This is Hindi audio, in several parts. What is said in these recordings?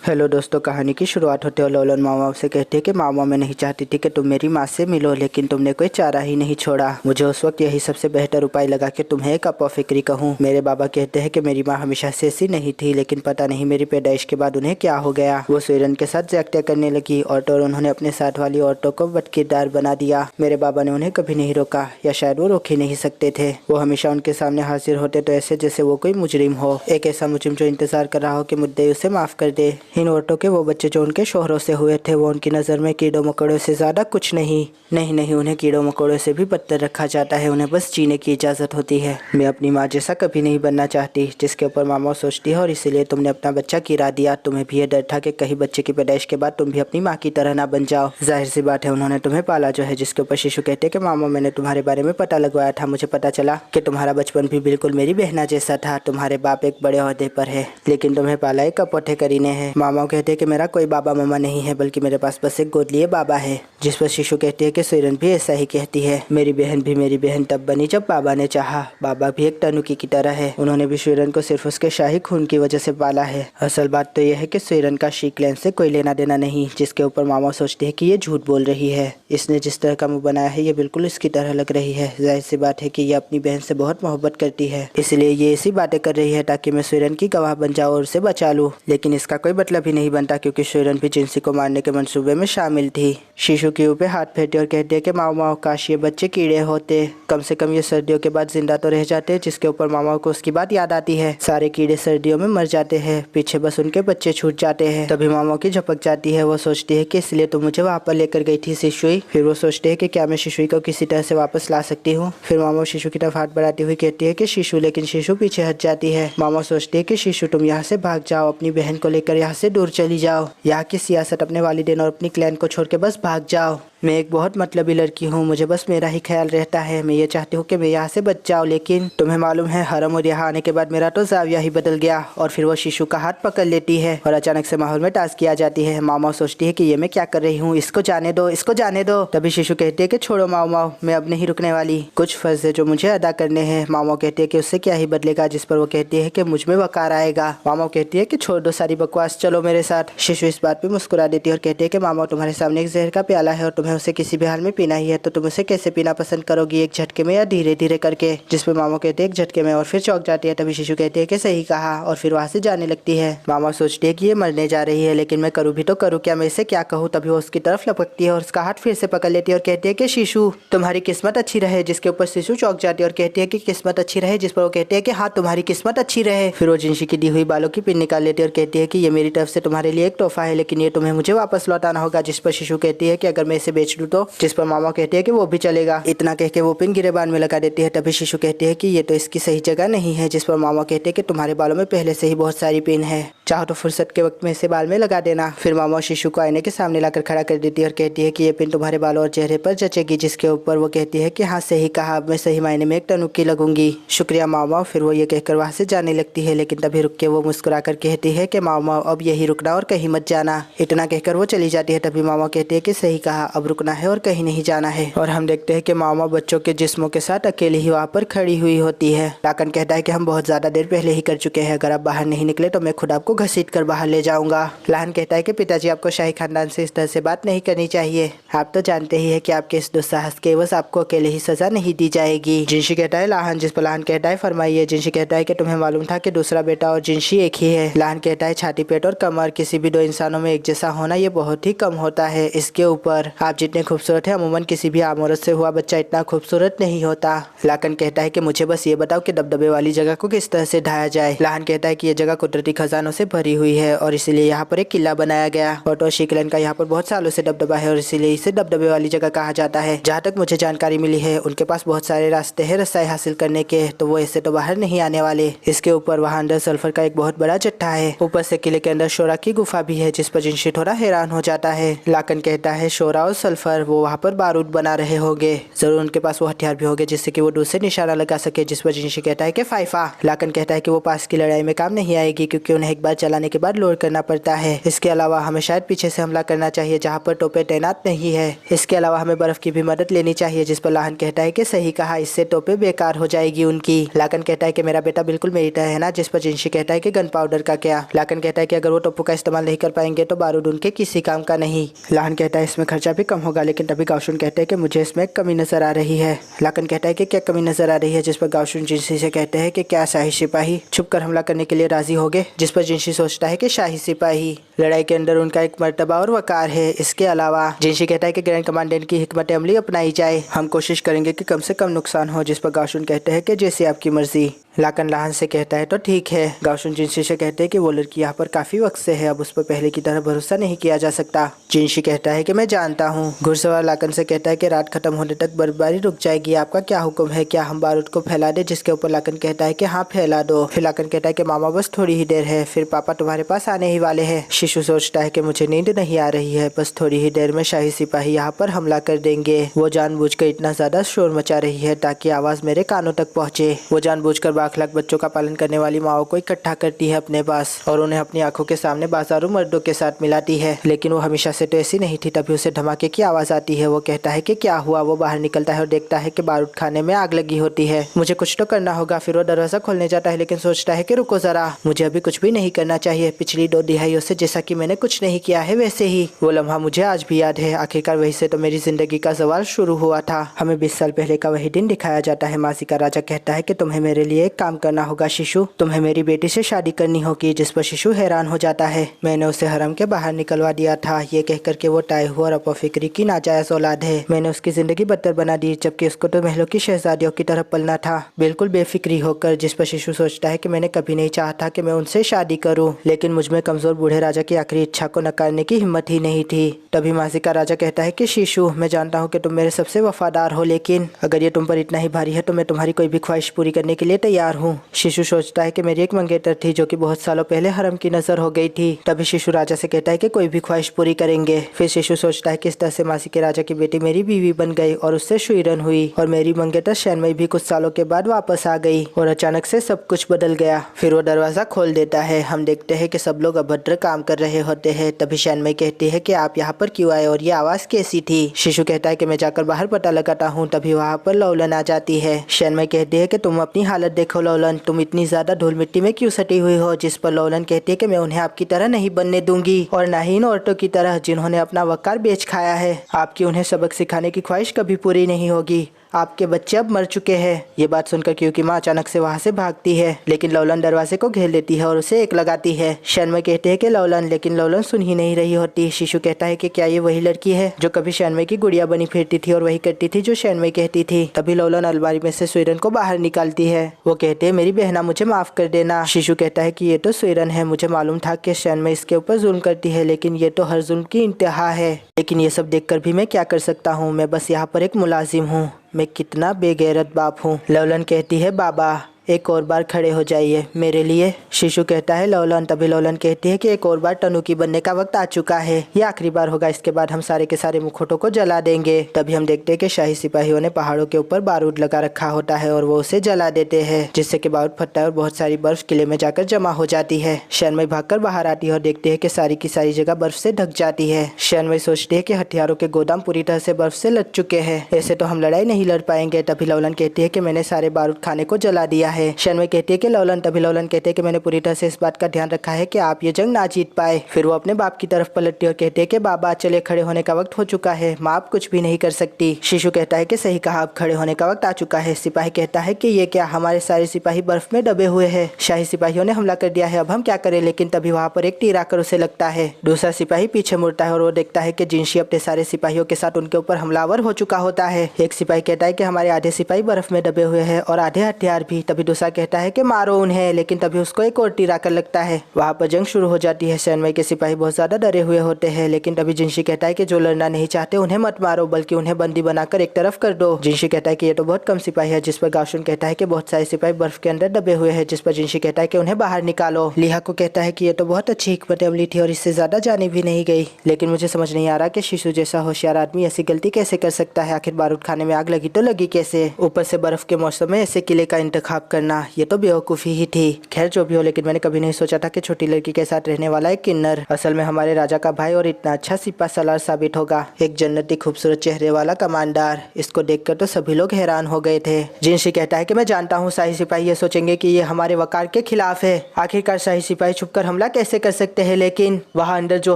हेलो दोस्तों, कहानी की शुरुआत होते हुए लोलन मामा से कहते हैं कि मामा मैं नहीं चाहती थी कि तुम मेरी माँ से मिलो, लेकिन तुमने कोई चारा ही नहीं छोड़ा। मुझे उस वक्त यही सबसे बेहतर उपाय लगा कि तुम्हें एक अपॉफिक्री कहूँ। मेरे बाबा कहते हैं कि मेरी माँ हमेशा से ऐसी नहीं थी, लेकिन पता नहीं मेरी पैदाइश के बाद उन्हें क्या हो गया। वो स्वीरन के साथ ज्यादतियाँ करने लगी और उन्होंने अपने साथ वाली औरतों को बदकिरदार बना दिया। मेरे बाबा ने उन्हें कभी नहीं रोका, या शायद वो रोक ही नहीं सकते थे। वो हमेशा उनके सामने हाजिर होते तो ऐसे जैसे वो कोई मुजरिम हो, एक ऐसा मुजरिम जो इंतजार कर रहा हो कि मुद्दे उसे माफ कर दे। इन औरतों के वो बच्चे जो उनके शोहरों से हुए थे, वो उनकी नज़र में कीड़ों मकोड़ों से ज़्यादा कुछ नहीं। नहीं, उन्हें कीड़ों मकोड़ों से भी बदतर रखा जाता है। उन्हें बस जीने की इजाज़त होती है। मैं अपनी माँ जैसा कभी नहीं बनना चाहती, जिसके ऊपर मामा सोचती है, और इसीलिए तुमने अपना बच्चा गिरा दिया। तुम्हें भी ये डर था कि कहीं बच्चे की पैदाइश के बाद तुम भी अपनी माँ की तरह ना बन जाओ। जाहिर सी बात है, उन्होंने तुम्हें पाला जो है। जिसके ऊपर शिशु कहते कि मामा मैंने तुम्हारे बारे में पता लगवाया था, मुझे पता चला कि तुम्हारा बचपन भी बिल्कुल मेरी बहना जैसा था। तुम्हारे बाप एक बड़े ओहदे पर है, लेकिन तुम्हें पाला एक कपोटे करीने है। मामा कहते कि मेरा कोई बाबा मामा नहीं है, बल्कि मेरे पास बस एक गोद लिए बाबा है। जिस पर शिशु कहती है कि स्वीरन भी ऐसा ही कहती है। मेरी बहन भी मेरी बहन तब बनी जब बाबा ने चाहा। बाबा भी एक टनुकी की तरह है। उन्होंने भी स्वीरन को सिर्फ उसके शाही खून की वजह से पाला है। असल बात तो यह है कि स्वीरन का शीकलैंड से कोई लेना देना नहीं। जिसके ऊपर मामा सोचती है कि ये झूठ बोल रही है। इसने जिस तरह का मुंह बनाया है, ये बिल्कुल इसकी तरह लग रही है। जाहिर सी बात है कि ये अपनी बहन से बहुत मोहब्बत करती है, इसलिए ये ऐसी बातें कर रही है ताकि मैं स्वीरन की गवाह बन जाऊँ और उसे बचा लूँ। लेकिन इसका कोई मतलब ही नहीं बनता, क्योंकि स्वीरन भी जिंसी को मारने के मंसूबे में शामिल थी। शिशु के ऊपर हाथ फेंटे और कहते हैं कि मामा काश ये बच्चे कीड़े होते, कम से कम ये सर्दियों के बाद जिंदा तो रह जाते। जिसके ऊपर मामा को उसकी बात याद आती है। सारे कीड़े सर्दियों में मर जाते हैं, पीछे बस उनके बच्चे छूट जाते हैं। तभी मामा की झपक जाती है। वो सोचती है कि इसलिए तो मुझे वहाँ पर लेकर गई थी शिशुई। फिर वो सोचते है कि क्या मैं शिशुई को किसी तरह से वापस ला सकती हूँ। फिर मामा शिशु की तरफ हाथ बढ़ाती हुई कहती है कि शिशु, लेकिन शिशु पीछे हट जाती है। मामा सोचती है कि शिशु तुम यहाँ से भाग जाओ, अपनी बहन को लेकर यहाँ से दूर चली जाओ। यहाँ की सियासत अपने वालिदैन और अपनी क्लैन को छोड़ के बस भाग जाओ। मैं एक बहुत मतलबी लड़की हूँ, मुझे बस मेरा ही ख्याल रहता है। मैं ये चाहती हूँ कि मैं यहाँ से बच जाऊँ, लेकिन तुम्हें मालूम है हरम और यहाँ आने के बाद मेरा तो जाविया ही बदल गया। और फिर वो शिशु का हाथ पकड़ लेती है और अचानक से माहौल में टास्क किया जाती है। मामा सोचती है कि ये मैं क्या कर रही हूँ, इसको जाने दो, इसको जाने दो। तभी शिशु कहती है कि छोड़ो माओ, मैं अब नहीं रुकने वाली। कुछ फर्ज है जो मुझे अदा करने हैं। मामा कहती है कि उससे क्या ही बदलेगा, जिस पर वो कहती है कि मुझ में वकार आएगा। मामा कहती है कि छोड़ दो सारी बकवास, चलो मेरे साथ। शिशु इस बात पे मुस्कुरा देती है और कहती है कि मामा तुम्हारे सामने एक जहर का प्याला है और तुम्हें उसे किसी भी हाल में पीना ही है, तो तुम उसे कैसे पीना पसंद करोगी, एक झटके में या धीरे धीरे करके। जिस पे मामा कहते हैं एक झटके में, और फिर चौंक जाती है। तभी शिशु कहती है कि सही कहा, और फिर वहाँ से जाने लगती है। मामा सोचती है कि ये मरने जा रही है, लेकिन मैं करूँ भी तो करूँ क्या, मैं इसे क्या कहूँ। तभी वो उसकी तरफ लपकती है और उसका हाथ फिर से पकड़ लेती है और कहती है कि शिशु तुम्हारी किस्मत अच्छी रहे। जिसके ऊपर शिशु चौंक जाती है और कहती है कि किस्मत अच्छी रहे, जिस पर वो कहती है कि हाँ तुम्हारी किस्मत अच्छी रहे। फिर वो जिंशी की दी हुई बालों की पिन निकाल लेती है और कहती है कि ये मेरी तरफ से तुम्हारे लिए एक तोहफा है, लेकिन ये तुम्हें मुझे वापस लौटाना होगा। जिस पर शिशु कहती है कि अगर मैं इसे बेच दूँ तो। जिस पर मामा कहती है कि वो भी चलेगा। इतना कह के वो पिन गिरेबान में लगा देती है। तभी शिशु कहती है कि ये तो इसकी सही जगह नहीं है। जिस पर मामा कहते हैं कि तुम्हारे बालों में पहले से ही बहुत सारी पिन है, चाहो तो फुर्सत के वक्त में इसे बाल में लगा देना। फिर मामा शिशु को आईने के सामने लाकर खड़ा कर देती है और कहती है कि ये पिन तुम्हारे बालों और चेहरे पर जचेगी। जिसके ऊपर वो कहती है कि हाँ सही कहा, मैं सही मायने में एक टनुकी लगूंगी। शुक्रिया मामा। फिर वो ये कहकर वहाँ से जाने लगती है, लेकिन तभी रुक के वो मुस्कुरा कर कहती है कि मामा अब यही रुकना और कहीं मत जाना। इतना कहकर वो चली जाती है। तभी मामा कहती है कि सही कहा, अब रुकना है और कहीं नहीं जाना है। और हम देखते हैं कि मामा बच्चों के जिस्मों के साथ अकेले ही वहाँ पर खड़ी हुई होती है। लाकन कहता है कि हम बहुत ज्यादा देर पहले ही कर चुके हैं, अगर आप बाहर नहीं निकले तो मैं खुद आपको घसीट कर बाहर ले जाऊंगा। लाहन कहता है कि पिताजी आपको शाही खानदान से इस तरह से बात नहीं करनी चाहिए। आप तो जानते ही है कि आपके इस दुस्साहस के एवज आपको अकेले ही सजा नहीं दी जाएगी। जिंशी कहता है लाहन। जिस पर लाहन कहता है फरमाइए। जिंशी कहता है कि तुम्हें मालूम था कि दूसरा बेटा और जिंशी एक ही है। लाहन कहता है छाती, पेट और कमर किसी भी दो इंसानों में एक जैसा होना ये बहुत ही कम होता है। इसके ऊपर आप जितने खूबसूरत है, अमूमन किसी भी आम औरत से हुआ बच्चा इतना खूबसूरत नहीं होता। लाकन कहता है कि मुझे बस ये बताओ कि दबदबे वाली जगह को किस तरह से ढाया जाए। लाहन कहता है कि ये जगह कुदरती खजानों से भरी हुई है और इसीलिए यहाँ पर एक किला बनाया गया। और शीकलैंड का यहाँ पर बहुत सालों से दबदबा है और इसीलिए इसे दबदबे वाली जगह कहा जाता है। जहाँ तक मुझे जानकारी मिली है, उनके पास बहुत सारे रास्ते हैं रसाई हासिल करने के, तो वो ऐसे तो बाहर नहीं आने वाले। इसके ऊपर वहाँ अंदर सल्फर का एक बहुत बड़ा चट्टा है। ऊपर से किले के अंदर शोरा की गुफा भी है, जिस पर जिंशी थोड़ा हैरान हो जाता है। लाकन कहता है शोरा और सल्फर, वो वहाँ पर बारूद बना रहे होंगे। जरूर उनके पास वो हथियार भी होंगे जिससे कि वो दूर से निशाना लगा सके। जिस पर जिनशी कहता है कि फाइफा। लाकन कहता है कि वो पास की लड़ाई में काम नहीं आएगी क्योंकि उन्हें एक बार चलाने के बाद लोड करना पड़ता है। इसके अलावा हमें शायद पीछे से हमला करना चाहिए जहाँ पर टोपे तैनात नहीं है। इसके अलावा हमें बर्फ की भी मदद लेनी चाहिए। जिस पर लाहन कहता है कि सही कहा, इससे टोपे बेकार हो जाएगी उनकी। लाकन कहता है कि मेरा बेटा बिल्कुल मेरी तरह है ना। जिस पर जिनशी कहता है कि गन पाउडर का क्या। लाकन कहता है कि अगर वो टोपो का इस्तेमाल नहीं कर पाएंगे तो बारूद उनके किसी काम का नहीं। लाहन कहता है इसमें खर्चा भी कम होगा, लेकिन तभी गाओशुन कहते हैं कि मुझे इसमें कमी नजर आ रही है। लाकन कहता है कि क्या कमी नजर आ रही है। जिस पर गाओशुन जिनशी से कहते हैं कि क्या शाही सिपाही छुपकर हमला करने के लिए राजी होगे। जिस पर जिनशी सोचता है कि शाही सिपाही लड़ाई के अंदर उनका एक मर्तबा और वकार है। इसके अलावा जिनशी कहता है कि ग्रैंड कमांडेंट की हिकमत अमली अपनाई जाए, हम कोशिश करेंगे कि कम से कम नुकसान हो। जिस पर गाओशुन कहते हैं कि जैसे आपकी मर्जी। लाकन लाहन से कहता है तो ठीक है। गाओशुन जिनशी से कहते हैं कि वो लड़की यहाँ पर काफी वक्त से है, अब उस पर पहले की तरह भरोसा नहीं किया जा सकता। जिनशी कहता है कि मैं जानता हूँ। घुड़सवार लाकन से कहता है कि रात खत्म होने तक बर्फबारी रुक जाएगी, आपका क्या हुक्म है, क्या हम बारूद को फैला दे। जिसके ऊपर लाकन कहता है कि हाँ फैला दो। फिर लाकन कहता है कि मामा बस थोड़ी ही देर है, फिर पापा तुम्हारे पास आने ही वाले हैं। शिशु सोचता है कि मुझे नींद नहीं आ रही है, बस थोड़ी ही देर में शाही सिपाही यहाँ पर हमला कर देंगे। वो जानबूझकर इतना ज्यादा शोर मचा रही है ताकि आवाज मेरे कानों तक पहुँचे। वो जानबूझकर बाखलाक बच्चों का पालन करने वाली माओ को इकट्ठा करती है अपने पास और उन्हें अपनी आंखों के सामने बाजारू मर्दों के साथ मिलाती है। लेकिन वो हमेशा से तो ऐसी नहीं थी। तभी उसे धमाके की आवाज आती है। वो कहता है कि क्या हुआ। वो बाहर निकलता है और देखता है कि बारूद खाने में आग लगी होती है। मुझे कुछ तो करना होगा। फिर वो दरवाजा खोलने जाता है लेकिन सोचता है कि रुको जरा, मुझे अभी कुछ भी नहीं करना चाहिए। पिछली 2 दिहाइयों से जैसा कि मैंने कुछ नहीं किया है वैसे ही वो लम्हा मुझे आज भी याद है। आखिरकार वही से तो मेरी जिंदगी का सवाल शुरू हुआ था। हमें 20 साल पहले का वही दिन दिखाया जाता है। मासी का राजा कहता है कि तुम्हें मेरे लिए एक काम करना होगा शिशु, तुम्हें मेरी बेटी से शादी करनी होगी। जिस पर शिशु हैरान हो जाता है। मैंने उसे हरम के बाहर निकलवा दिया था, ये कहकर के वो टाइहू और अपफिक्री की नाजायज औलाद है। मैंने उसकी जिंदगी बदतर बना दी, जबकि उसको तो महलों की शहजादियों की तरह पलना था, बिल्कुल बेफिक्री होकर। जिस पर शिशु सोचता है कि मैंने कभी नहीं चाहा था कि मैं उनसे शादी करूं, लेकिन मुझमें कमजोर बूढ़े राजा की आखिरी इच्छा को नकारने की हिम्मत ही नहीं थी। तभी मासी का राजा कहता है कि शिशु, मैं जानता हूँ कि तुम मेरे सबसे वफादार हो, लेकिन अगर ये तुम पर इतना ही भारी है तो मैं तुम्हारी कोई भी ख्वाहिश पूरी करने के लिए तैयार हूँ। शिशु सोचता है कि मेरी एक मंगेतर थी जो कि बहुत सालों पहले हरम की नजर हो गई थी। तभी शिशु राजा से कहता है कि कोई भी ख्वाहिश पूरी करेंगे। फिर शिशु सोचता है कि इस तरह से मासी के राजा की बेटी मेरी बीवी बन गई और उससे शुइरन हुई और मेरी मंगेतर शैनमई भी कुछ सालों के बाद वापस आ गई और अचानक से सब कुछ बदल गया। फिर वो दरवाजा खोल देता है। हम देखते हैं कि सब लोग अभद्र काम कर रहे होते हैं। तभी शैनमई कहती है कि आप यहाँ पर क्यों आए और ये आवाज कैसी थी। शिशु कहता है कि मैं जाकर बाहर पता लगाता हूँ। तभी वहाँ पर लौलन आ जाती है। शैनमई कहती है कि तुम अपनी हालत देखो लौलन, तुम इतनी ज्यादा धूल मिट्टी में क्यों सटी हुई हो। जिस पर लौलन कहती है कि मैं उन्हें आपकी तरह नहीं बनने दूंगी और न ही इन औरतों की तरह जिन्होंने अपना वकार बेच खाया है। आपकी उन्हें सबक सिखाने की ख्वाहिश कभी पूरी नहीं होगी। आपके बच्चे अब मर चुके हैं। ये बात सुनकर क्योंकि माँ अचानक से वहाँ से भागती है, लेकिन लौलन दरवाजे को घेर लेती है और उसे एक लगाती है। शैनमई कहते हैं कि लौलन, लेकिन लौलन सुन ही नहीं रही होती। शिशु कहता है कि क्या ये वही लड़की है जो कभी शैनमई की गुड़िया बनी फिरती थी और वही करती थी जो शैनमई कहती थी। तभी लौलन अलमारी में से सुइरन को बाहर निकालती है। वो कहते हैं मेरी बहना, मुझे माफ कर देना। शिशु कहता है कि ये तो सुइरन है, मुझे मालूम था कि शैनमई इसके ऊपर जुल्म करती है, लेकिन ये तो हर जुल्म की इंतहा है। लेकिन ये सब देखकर भी मैं क्या कर सकता हूँ, मैं बस यहाँ पर एक मुलाजिम हूँ। मैं कितना बेगैरत बाप हूँ। लौलन कहती है बाबा एक और बार खड़े हो जाइए मेरे लिए। शिशु कहता है लौलन। तभी लौलन कहती है कि एक और बार टनुकी बनने का वक्त आ चुका है, ये आखिरी बार होगा, इसके बाद हम सारे के सारे मुखौटों को जला देंगे। तभी हम देखते हैं कि शाही सिपाहियों ने पहाड़ों के ऊपर बारूद लगा रखा होता है और वो उसे जला देते हैं, जिससे कि बारूद फटता है और बहुत सारी बर्फ किले में जाकर जमा हो जाती है। शैनमई भागकर बाहर आती है और देखते है कि सारी की सारी जगह बर्फ से ढक जाती है। शैनमई सोचती है कि हथियारों के गोदाम पूरी तरह से बर्फ से लद चुके हैं, ऐसे तो हम लड़ाई नहीं लड़ पाएंगे। तभी लौलन कहती है कि मैंने सारे बारूद खाने को जला दिया है। शैनमई कहती है कि लौलन। तभी लौलन कहते हैं कि मैंने पूरी तरह से इस बात का ध्यान रखा है कि आप ये जंग ना जीत पाए। फिर वो अपने बाप की तरफ पलटती और कहते हैं कि बाबा चले, खड़े होने का वक्त हो चुका है, माँ आप कुछ भी नहीं कर सकती। शिशु कहता है कि सही कहा, अब खड़े होने का वक्त आ चुका है। सिपाही कहता है कि ये क्या, हमारे सारे सिपाही बर्फ में दबे हुए हैं, शाही सिपाहियों ने हमला कर दिया है, अब हम क्या करें। लेकिन तभी वहाँ पर एक तीर आकर उसे लगता है। दूसरा सिपाही पीछे मुड़ता है और वो देखता है कि जिनशी अपने सारे सिपाहियों के साथ उनके ऊपर हमलावर हो चुका होता है। एक सिपाही कहता है कि हमारे आधे सिपाही बर्फ में दबे हुए हैं और आधे हथियार भी। तभी तभी दूसरा कहता है कि मारो उन्हें, लेकिन तभी उसको एक और तीर आकर लगता है। वहाँ पर जंग शुरू हो जाती है। सैन्य के सिपाही बहुत ज्यादा डरे हुए होते हैं, लेकिन तभी जिनशी कहता है कि जो लड़ना नहीं चाहते उन्हें मत मारो, बल्कि उन्हें बंदी बनाकर एक तरफ कर दो। जिनशी कहता है कि ये तो बहुत कम सिपाही है, जिस पर गाओशुन कहता है कि बहुत सारे सिपाही बर्फ के अंदर दबे हुए हैं, जिस पर जिनशी कहता है कि उन्हें बाहर निकालो। लिहाको कहता है कि ये तो बहुत अच्छी हिकमत अमली थी और इससे ज्यादा जानी भी नहीं गई, लेकिन मुझे समझ नहीं आ रहा कि शिशु जैसा होशियार आदमी ऐसी गलती कैसे कर सकता है। आखिर बारूद खाने में आग लगी तो लगी कैसे, ऊपर से बर्फ के मौसम में ऐसे किले का इंतखाब करना, ये तो बेवकूफी ही थी। खैर जो भी हो, लेकिन मैंने कभी नहीं सोचा था कि छोटी लड़की के साथ रहने वाला एक किन्नर असल में हमारे राजा का भाई और इतना अच्छा सिपा सलार साबित होगा। एक जन्नती खूबसूरत चेहरे वाला कमांडर। इसको देखकर तो सभी लोग हैरान हो गए थे। जिनशी कहता है कि मैं जानता हूँ शाही सिपाही ये सोचेंगे कि ये हमारे वकार के खिलाफ है। आखिरकार शाही सिपाही छुपकर हमला कैसे कर सकते हैं, लेकिन वहाँ अंदर जो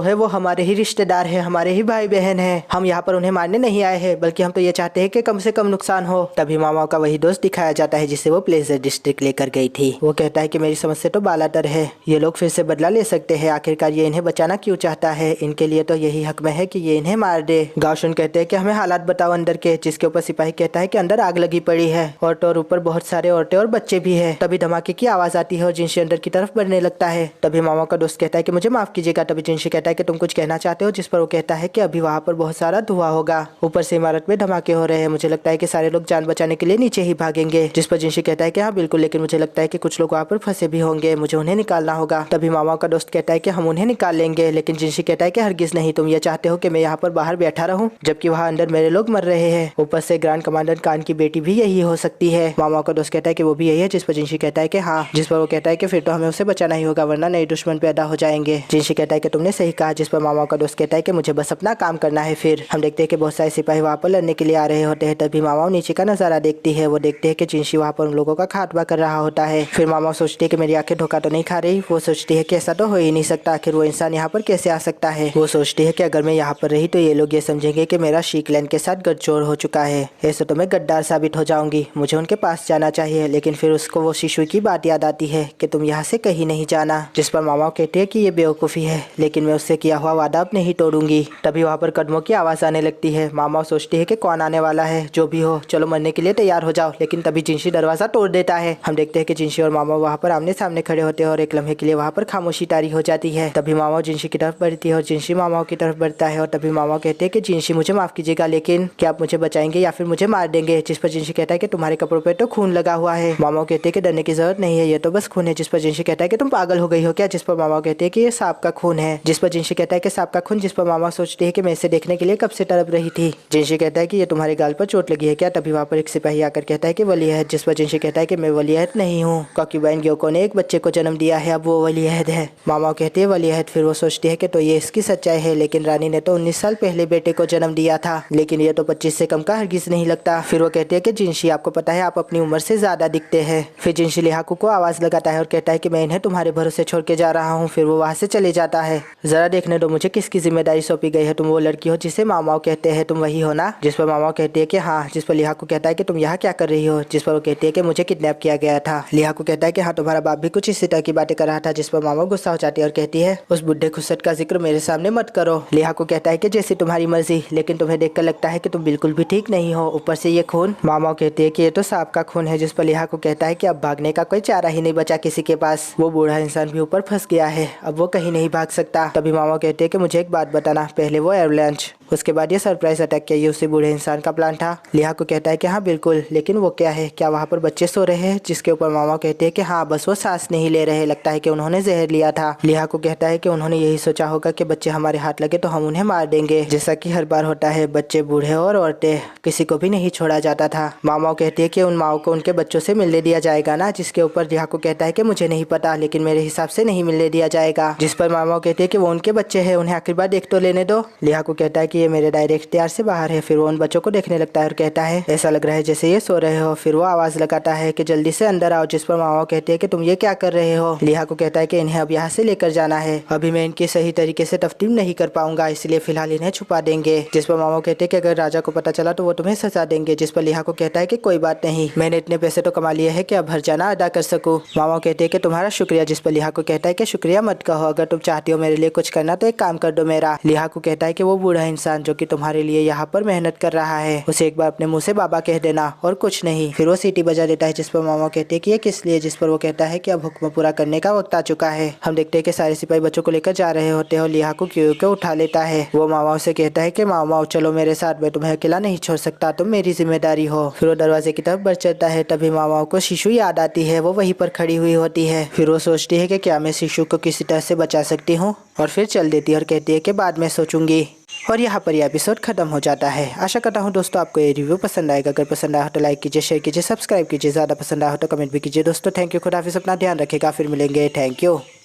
है वो हमारे ही रिश्तेदार है, हमारे ही भाई बहन है। हम यहाँ पर उन्हें मारने नहीं आए हैं, बल्कि हम तो ये चाहते हैं कि कम से कम नुकसान हो। तभी मामा का वही दोस्त दिखाया जाता है जिसे वो प्लेजर डिस्ट्रिक्ट लेकर गई थी। वो कहता है कि मेरी समझ से तो बालातर है, ये लोग फिर से बदला ले सकते हैं। आखिरकार ये इन्हें बचाना क्यों चाहता है, इनके लिए तो यही हक में है कि ये इन्हें मार दे। गाओशुन कहते हैं कि हमें हालात बताओ अंदर के, जिसके ऊपर सिपाही कहता है कि अंदर आग लगी पड़ी है और तो और ऊपर बहुत सारे औरतें और बच्चे भी है। तभी धमाके की आवाज आती है और जिनशी अंदर की तरफ बढ़ने लगता है। तभी मामा का दोस्त कहता है कि मुझे माफ कीजिएगा। तभी जिनशी कहता है कि तुम कुछ कहना चाहते हो, जिस पर वो कहता है कि अभी वहाँ पर बहुत सारा धुआं होगा, ऊपर से इमारत में धमाके हो रहे हैं, मुझे लगता है कि सारे लोग जान बचाने के लिए नीचे ही भागेंगे। जिस पर जिनशी कहता है कि हाँ बिल्कुल, लेकिन मुझे लगता है कि कुछ लोग वहाँ पर फंसे भी होंगे, मुझे उन्हें निकालना होगा। तभी मामा का दोस्त कहता है कि हम उन्हें निकाल लेंगे, लेकिन जिनशी कहता है कि हरगिज नहीं, तुम ये चाहते हो कि मैं यहाँ पर बाहर बैठा रहूं जबकि वहाँ अंदर मेरे लोग मर रहे हैं, ऊपर से ग्रैंड कमांडर कान की बेटी भी यही हो सकती है। मामा का दोस्त कहता है कि वो भी यही है, जिस पर जिनशी कहता है कि हाँ, जिस पर वो कहता है कि फिर तो हमें उसे बचाना ही होगा वरना नए दुश्मन पैदा हो जाएंगे। जिनशी कहता है कि तुमने सही कहा, जिस पर मामा का दोस्त कहता है कि मुझे बस अपना काम करना है। फिर हम देखते हैं कि बहुत सारे सिपाही वहाँ पर लड़ने के लिए आ रहे होते हैं। तभी मामा नीचे का नजारा देखती है, वो देखते हैं कि जिनशी वहाँ पर उन लोगों का खात्मा कर रहा होता है। फिर मामा सोचती है कि मेरी आंखें धोखा तो नहीं खा रही, वो सोचती है कि ऐसा तो हो ही नहीं सकता, आखिर वो इंसान यहाँ पर कैसे आ सकता है। वो सोचती है कि अगर मैं यहाँ पर रही तो ये लोग ये समझेंगे कि मेरा शीकलैंड के साथ गठजोड़ हो चुका है, ऐसे तो मैं गद्दार साबित हो जाऊंगी, मुझे उनके पास जाना चाहिए। लेकिन फिर उसको वो शिशु की बात याद आती है कि तुम यहाँ से कहीं नहीं जाना, जिस पर मामा कहते हैं कि ये बेवकूफ़ी है, लेकिन मैं उससे किया हुआ वादा अब नहीं तोड़ूंगी। तभी वहाँ पर कदमों की आवाज़ आने लगती है। मामा सोचती है कि कौन आने वाला है, जो भी हो चलो मरने के लिए तैयार हो जाओ, लेकिन तभी जिनशी दरवाज़ा तोड़ देता है। हम देखते हैं कि जिनशी और मामा वहाँ पर आमने सामने खड़े होते हैं और एक लम्हे के लिए वहाँ पर खामोशी तारी हो जाती है। तभी मामा जिनशी की तरफ बढ़ती है और जिनशी मामा की तरफ बढ़ता है और तभी मामा कहते हैं कि जिनशी मुझे माफ़ कीजिएगा, लेकिन क्या आप मुझे बचाएंगे या फिर मुझे मार देंगे। जिस पर जिनशी कहता है कि तुम्हारे कपड़ों पर तो खून लगा हुआ है। मामा कहते हैं कि डरने की जरूरत नहीं है, ये तो बस खून है। जिस पर जिनशी कहता है कि तुम पागल हो गई हो क्या, जिस पर मामा कहते हैं कि ये सांप का खून है। जिस पर जिनशी कहता है कि सांप का खून, जिस पर मामा सोचती है कि मैं इसे देखने के लिए कब से तड़प रही थी। जिनशी कहता है कि ये तुम्हारे गाल पर चोट लगी है क्या। तभी वहाँ पर एक सिपाही आकर कहता है कि वलीअहद, जिस पर जिनशी कहता है कि मैं वलीअहद नहीं हूँ, कॉन्क्यूबाइन ग्योको ने एक बच्चे को जन्म दिया है, अब वो वलीअहद है। मामा कहते हैं वलीअहद। फिर वो सोचती है कि तो ये इसकी सच्चाई है, लेकिन रानी ने तो 19 साल पहले बेटे को जन्म दिया था, लेकिन ये तो 25 से कम का हरगिज नहीं लगता। फिर वो कहते हैं कि जिनशी आपको पता है आप अपनी उम्र से ज्यादा दिखते हैं। फिर जिनशी लिहाकू को आवाज लगाता है और कहता है कि मैं इन्हें तुम्हारे भरोसे छोड़ के जा रहा हूँ। फिर वो वहाँ से चले जाता है। जरा देखने दो मुझे किसकी जिम्मेदारी सौंपी गई है, तुम वो लड़की हो जिसे मामाओ कहते हैं, तुम वही हो ना। जिस पर मामाओ कहती है कि हाँ। जिस पर लिहाकू कहता है कि तुम यहाँ क्या कर रही हो। जिस पर वो कहती है कि मुझे किडनैप किया गया था। लिहाकू कहता है कि हाँ तुम्हारा बाप भी कुछ इसी तरह की बातें कर रहा था। जिस पर मामाओ गुस्सा हो जाती है और कहती है उस बुढ़े खुसट का जिक्र मेरे सामने मत करो। लिहाकू कहता है कि जैसी तुम्हारी मर्जी, लेकिन तुम्हें देखकर लगता है कि तुम बिल्कुल भी ठीक नहीं हो, ऊपर से ये खून। मामाओ कहती है कि ये तो सांप का खून है। जिस पर लिहाकू कहता है कि अब भागने का कोई चारा ही नहीं बचा किसी के पास, वो बूढ़ा इंसान भी ऊपर फंस गया है, अब वो कहीं नहीं भाग सकता। तभी मामा कहते हैं कि मुझे एक बात बताना, पहले वो एवलांच, उसके बाद ये सरप्राइज अटैक, क्या ये उसी बूढ़े इंसान का प्लान था। लिहाकू कहता है कि हाँ बिल्कुल, लेकिन वो क्या है, क्या वहाँ पर बच्चे सो रहे हैं। जिसके ऊपर मामा कहते हैं कि हाँ बस वो सांस नहीं ले रहे, लगता है कि उन्होंने जहर लिया था। लिहाकू कहता है कि उन्होंने यही सोचा होगा कि बच्चे हमारे हाथ लगे तो हम उन्हें मार देंगे, जैसा कि हर बार होता है, बच्चे बूढ़े और औरतें किसी को भी नहीं छोड़ा जाता था। मामा कहती है कि उन माओ को उनके बच्चों से मिलने दिया जाएगा ना। जिसके ऊपर लिहाकू कहता है कि मुझे नहीं पता, लेकिन मेरे हिसाब से नहीं मिलने दिया जाएगा। जिस पर मामा कहते हैं कि वो उनके बच्चे हैं, उन्हें आखिर बार देख तो लेने दो। लिहाकू कहता है कि ये मेरे डायरेक्ट इख्तियार से बाहर है। फिर वो उन बच्चों को देखने लगता है और कहता है ऐसा लग रहा है जैसे ये सो रहे हो। फिर वो आवाज लगाता है कि जल्दी से अंदर आओ। जिस पर मामा कहते हैं कि तुम ये क्या कर रहे हो। लिहाकू कहता है कि इन्हें अब यहाँ से लेकर जाना है, अभी मैं इनकी सही तरीके से तफ्तीम नहीं कर पाऊंगा, इसलिए फिलहाल इन्हें छुपा देंगे। जिस पर मामा कहते हैं कि अगर राजा को पता चला तो वो तुम्हें सजा देंगे। जिस पर लिहाकू कहता है कि कोई बात नहीं, मैंने इतने पैसे तो कमा लिए है कि अब हर जाना अदा कर सकूं। मामा कहते हैं कि तुम्हारा शुक्रिया। जिस पर लिहाकू कहता है कि शुक्रिया मत कहो, अगर तुम चाहती हो मेरे लिए कुछ करना तो एक काम कर दो मेरा। लिहाकू कहता है कि वो बूढ़ा इंसान इंसान जो कि तुम्हारे लिए यहाँ पर मेहनत कर रहा है, उसे एक बार अपने मुंह से बाबा कह देना और कुछ नहीं। फिर वो सीटी बजा देता है, जिस पर मामा कहते हैं कि ये किस लिए, जिस पर वो कहता है कि अब हुक्म पूरा करने का वक्त आ चुका है। हम देखते हैं कि सारे सिपाही बच्चों को लेकर जा रहे होते हैं और लिहा को क्यों के उठा लेता है। वो मामा से कहता है कि मामा चलो मेरे साथ, मैं तुम्हें अकेला नहीं छोड़ सकता, तुम मेरी जिम्मेदारी हो। फिर वो दरवाजे की तरफ बढ़ चलता है। तभी मामा को शिशु याद आती है, वो वहीं पर खड़ी हुई होती है। फिर वो सोचती है कि क्या मैं शिशु को किसी तरह से बचा सकती हूँ, और फिर चल देती है और कहती है कि बाद में सोचूंगी। और यहाँ पर यह एपिसोड खत्म हो जाता है। आशा करता हूँ दोस्तों आपको ये रिव्यू पसंद आएगा। अगर पसंद आया तो लाइक कीजिए, शेयर कीजिए, सब्सक्राइब कीजिए। ज़्यादा पसंद आया हो तो कमेंट भी कीजिए। दोस्तों थैंक यू, खुदा हाफिज़, अपना ध्यान रखेगा। फिर मिलेंगे, थैंक यू।